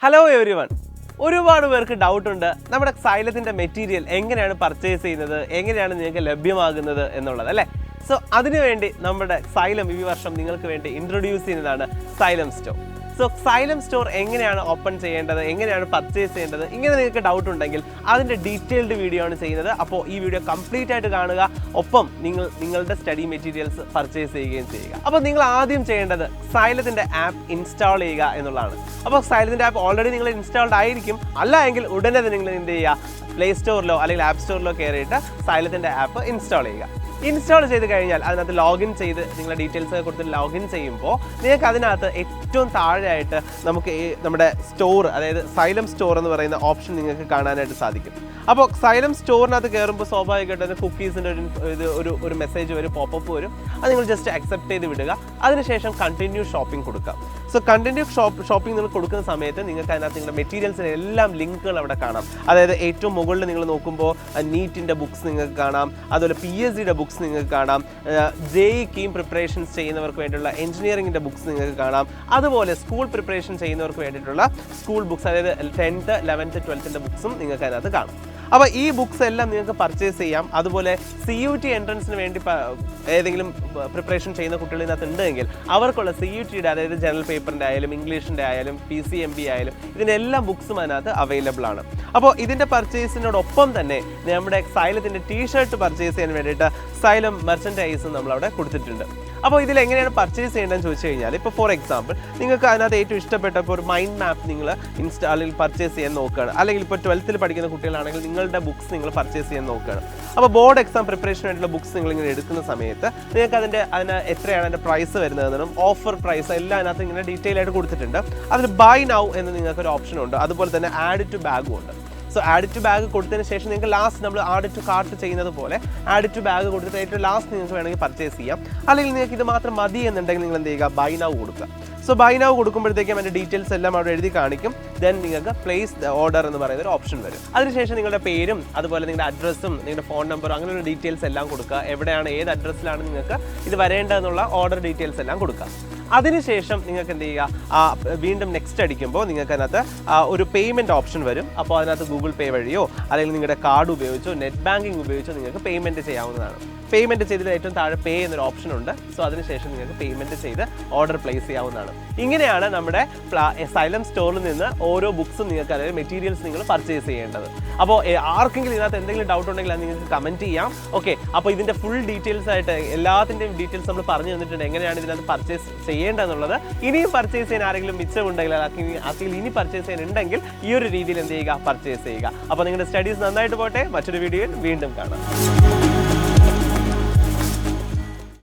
Hello everyone, ഒരുപാട് പേർക്ക് doubt ഉണ്ട് നമ്മുടെ സൈലത്തിൻ്റെ മെറ്റീരിയൽ എങ്ങനെയാണ് പർച്ചേസ് ചെയ്യുന്നത്, എങ്ങനെയാണ് നിങ്ങൾക്ക് ലഭ്യമാകുന്നത് എന്നുള്ളത് അല്ലേ. സോ അതിനുവേണ്ടി നമ്മുടെ സൈലം ഈ വർഷം നിങ്ങൾക്ക് വേണ്ടി ഇൻട്രൊഡ്യൂസ് ചെയ്യുന്നതാണ് xylem store. So xylem store എങ്ങനെയാണ് ഓപ്പൺ ചെയ്യേണ്ടത്, എങ്ങനെയാണ് പർച്ചേസ് ചെയ്യേണ്ടത്, ഇങ്ങനെ നിങ്ങൾക്ക് ഡൗട്ട് ഉണ്ടെങ്കിൽ അതിൻ്റെ ഡീറ്റെയിൽഡ് വീഡിയോ ആണ് ചെയ്യുന്നത്. അപ്പോൾ ഈ വീഡിയോ കംപ്ലീറ്റ് ആയിട്ട് കാണുക, ഒപ്പം നിങ്ങളുടെ സ്റ്റഡി മെറ്റീരിയൽസ് പർച്ചേസ് ചെയ്യുകയും ചെയ്യുക. അപ്പോൾ നിങ്ങൾ ആദ്യം ചെയ്യേണ്ടത് സൈലത്തിൻ്റെ ആപ്പ് ഇൻസ്റ്റാൾ ചെയ്യുക എന്നുള്ളതാണ്. അപ്പോൾ സൈലത്തിൻ്റെ ആപ്പ് ഓൾറെഡി നിങ്ങൾ ഇൻസ്റ്റാൾഡ് ആയിരിക്കും, അല്ല എങ്കിൽ ഉടനെ നിങ്ങൾ എന്ത് ചെയ്യുക, പ്ലേ സ്റ്റോറിലോ അല്ലെങ്കിൽ ആപ്പ് സ്റ്റോറിലോ കയറിയിട്ട് സൈലത്തിൻ്റെ ആപ്പ് ഇൻസ്റ്റാൾ ചെയ്യുക. ഇൻസ്റ്റാൾ ചെയ്ത് കഴിഞ്ഞാൽ അതിനകത്ത് ലോഗിൻ ചെയ്ത് നിങ്ങളുടെ ഡീറ്റെയിൽസ് ഒക്കെ കൊടുത്ത് ലോഗിൻ ചെയ്യുമ്പോൾ നിങ്ങൾക്ക് അതിനകത്ത് ഏറ്റവും താഴെയായിട്ട് നമുക്ക് നമ്മുടെ സ്റ്റോർ, അതായത് സൈലം സ്റ്റോർ എന്ന് പറയുന്ന ഓപ്ഷൻ നിങ്ങൾക്ക് കാണാനായിട്ട് സാധിക്കും. അപ്പോൾ സൈലം സ്റ്റോറിനകത്ത് കയറുമ്പോൾ സ്വാഭാവികമായിട്ട് കുക്കീസിൻ്റെ ഒരു മെസ്സേജ് വരും, പോപ്പപ്പ് വരും. അത് നിങ്ങൾ ജസ്റ്റ് അക്സെപ്റ്റ് ചെയ്ത് വിടുക. അതിനുശേഷം കണ്ടിന്യൂ ഷോപ്പിംഗ് കൊടുക്കുക. സോ കണ്ടിന്യൂ ഷോപ്പിംഗ് നിങ്ങൾ കൊടുക്കുന്ന സമയത്ത് നിങ്ങൾക്ക് അതിനകത്ത് നിങ്ങളുടെ മെറ്റീരിയൽസിന് എല്ലാം ലിങ്കുകൾ അവിടെ കാണാം. അതായത് ഏറ്റവും മുകളിൽ നിങ്ങൾ നോക്കുമ്പോൾ നീറ്റിൻ്റെ ബുക്സ് നിങ്ങൾക്ക് കാണാം, അതുപോലെ PSCയുടെ ബുക്സ് നിങ്ങൾക്ക് കാണാം, JEE കീം പ്രിപ്പറേഷൻസ് ചെയ്യുന്നവർക്ക് വേണ്ടിയിട്ടുള്ള എഞ്ചിനീയറിംഗിൻ്റെ ബുക്സ് നിങ്ങൾക്ക് കാണാം, അതുപോലെ സ്കൂൾ പ്രിപ്പറേഷൻ ചെയ്യുന്നവർക്ക് വേണ്ടിയിട്ടുള്ള സ്കൂൾ ബുക്സ്, അതായത് 10th 11th 12th ബുക്സും നിങ്ങൾക്ക് അതിനകത്ത് കാണാം. അപ്പോൾ ഈ ബുക്സ് എല്ലാം നിങ്ങൾക്ക് പർച്ചേസ് ചെയ്യാം. അതുപോലെ CUT എൻട്രൻസിന് വേണ്ടി ഏതെങ്കിലും പ്രിപ്പറേഷൻ ചെയ്യുന്ന കുട്ടികൾ ഇതിനകത്ത് ഉണ്ടെങ്കിൽ അവർക്കുള്ള CUTയുടെ, അതായത് ജനറൽ പേപ്പറിൻ്റെ ആയാലും ഇംഗ്ലീഷിൻ്റെ ആയാലും PCMB ആയാലും ഇതിനെല്ലാം ബുക്സും അതിനകത്ത് അവൈലബിൾ ആണ്. അപ്പോൾ ഇതിൻ്റെ പർച്ചേസിനോടൊപ്പം തന്നെ നമ്മുടെ സൈലത്തിൻ്റെ ടീഷർട്ട് പർച്ചേസ് ചെയ്യാൻ വേണ്ടിയിട്ട് സൈലം മെർച്ചൻഡൈസും നമ്മളവിടെ കൊടുത്തിട്ടുണ്ട്. അപ്പോൾ ഇതിൽ എങ്ങനെയാണ് പർച്ചേസ് ചെയ്യേണ്ടതെന്ന് ചോദിച്ചു കഴിഞ്ഞാൽ, ഇപ്പോൾ ഫോർ എക്സാമ്പിൾ നിങ്ങൾക്ക് അതിനകത്ത് ഏറ്റവും ഇഷ്ടപ്പെട്ട ഒരു മൈൻഡ് മാപ്പ് നിങ്ങൾ ഇൻസ്റ്റാളിൽ പർച്ചേസ് ചെയ്യാൻ നോക്കുകയാണ്, അല്ലെങ്കിൽ ഇപ്പോൾ 12th പഠിക്കുന്ന കുട്ടികളാണെങ്കിൽ നിങ്ങളുടെ ബുക്സ് നിങ്ങൾ പർച്ചേസ് ചെയ്യാൻ നോക്കുകയാണ്. അപ്പോൾ ബോർഡ് എക്സാം പ്രിപ്പറേഷന് വേണ്ടിയുള്ള ബുക്സ് നിങ്ങൾ ഇങ്ങനെ എടുക്കുന്ന സമയത്ത് നിങ്ങൾക്ക് അതിന് എത്രയാണ് അതിൻ്റെ പ്രൈസ് വരുന്നതെന്നും ഓഫർ പ്രൈസ് എല്ലാം അതിനകത്ത് ഇങ്ങനെ ഡീറ്റെയിൽ ആയിട്ട് കൊടുത്തിട്ടുണ്ട്. അതിൽ ബൈ നൗ എന്ന് നിങ്ങൾക്കൊരു ഓപ്ഷൻ ഉണ്ട്, അതുപോലെ തന്നെ ആഡ് ടു ബാഗും ഉണ്ട്. സോ ആഡ് ടു ബാഗ് കൊടുത്തതിന് ശേഷം നിങ്ങൾക്ക് ലാസ്റ്റ് നമ്മൾ ആഡ് ടു കാർട്ട് ചെയ്യുന്നത് പോലെ ആഡ് ടു ബാഗ് കൊടുത്തിട്ട് ഏറ്റവും ലാസ്റ്റ് നിങ്ങൾക്ക് വേണമെങ്കിൽ പർച്ചേസ് ചെയ്യാം. അല്ലെങ്കിൽ നിങ്ങൾക്ക് ഇത് മാത്രം മതി എന്നുണ്ടെങ്കിൽ നിങ്ങൾ എന്ത് ചെയ്യുക, ബൈ നൗ കൊടുക്കുക. സോ ബൈ നൗ കൊടുക്കുമ്പോഴത്തേക്കും അതിൻ്റെ ഡീറ്റെയിൽസ് എല്ലാം അവിടെ എഴുതി കാണിക്കും. ദെൻ നിങ്ങൾക്ക് പ്ലേസ് ദ ഓർഡർ എന്ന് പറയുന്ന ഒരു ഓപ്ഷൻ വരും. അതിനുശേഷം നിങ്ങളുടെ പേരും അതുപോലെ നിങ്ങളുടെ അഡ്രസ്സും നിങ്ങളുടെ ഫോൺ നമ്പറും അങ്ങനെയുള്ള ഡീറ്റെയിൽസ് എല്ലാം കൊടുക്കുക. എവിടെയാണ്, ഏത് അഡ്രസ്സിലാണ് നിങ്ങൾക്ക് ഇത് വരേണ്ടതെന്നുള്ള ഓർഡർ ഡീറ്റെയിൽസ് എല്ലാം കൊടുക്കുക. അതിനുശേഷം നിങ്ങൾക്ക് എന്ത് ചെയ്യുക, വീണ്ടും നെക്സ്റ്റ് അടിക്കുമ്പോൾ നിങ്ങൾക്ക് അതിനകത്ത് ഒരു പേയ്മെൻറ്റ് ഓപ്ഷൻ വരും. അപ്പോൾ അതിനകത്ത് ഗൂഗിൾ പേ വഴിയോ അല്ലെങ്കിൽ നിങ്ങളുടെ കാർഡ് ഉപയോഗിച്ചോ നെറ്റ് ബാങ്കിങ് ഉപയോഗിച്ചോ നിങ്ങൾക്ക് പേയ്മെൻറ്റ് ചെയ്യാവുന്നതാണ്. പേയ്മെൻറ്റ് ചെയ്തതിൽ ഏറ്റവും താഴെ പേ എന്നൊരു ഓപ്ഷൻ ഉണ്ട്. സോ അതിനുശേഷം നിങ്ങൾക്ക് പേയ്മെൻറ്റ് ചെയ്ത് ഓർഡർ പ്ലേസ് ചെയ്യാവുന്നതാണ്. ഇങ്ങനെയാണ് നമ്മുടെ സൈലം സ്റ്റോറിൽ നിന്ന് ഓരോ ബുക്സും നിങ്ങൾക്ക്, അതായത് മെറ്റീരിയൽസ് നിങ്ങൾ പർച്ചേസ് ചെയ്യേണ്ടത്. അപ്പോൾ ആർക്കെങ്കിലും ഇതിനകത്ത് എന്തെങ്കിലും ഡൗട്ട് ഉണ്ടെങ്കിൽ അത് നിങ്ങൾക്ക് കമൻറ്റ് ചെയ്യാം. ഓക്കെ, അപ്പോൾ ഇതിൻ്റെ ഫുൾ ഡീറ്റെയിൽസ് ആയിട്ട് എല്ലാത്തിൻ്റെയും ഡീറ്റെയിൽസ് നമ്മൾ പറഞ്ഞു തന്നിട്ടുണ്ട്, എങ്ങനെയാണ് ഇതിനകത്ത് പർച്ചേസ് ചെയ്യേണ്ടതെന്നുള്ളത്. ഇനിയും പർച്ചേസ് ചെയ്യാൻ ആരെങ്കിലും മിച്ചമുണ്ടെങ്കിൽ, ആർക്കെങ്കിലും ഇനി പർച്ചേസ് ചെയ്യാനുണ്ടെങ്കിൽ ഈ ഒരു രീതിയിൽ എന്ത് ചെയ്യുക, പർച്ചേസ് ചെയ്യുക. അപ്പോൾ നിങ്ങളുടെ സ്റ്റഡീസ് നന്നായിട്ട് പോട്ടെ. മറ്റൊരു വീഡിയോയിൽ വീണ്ടും കാണാം.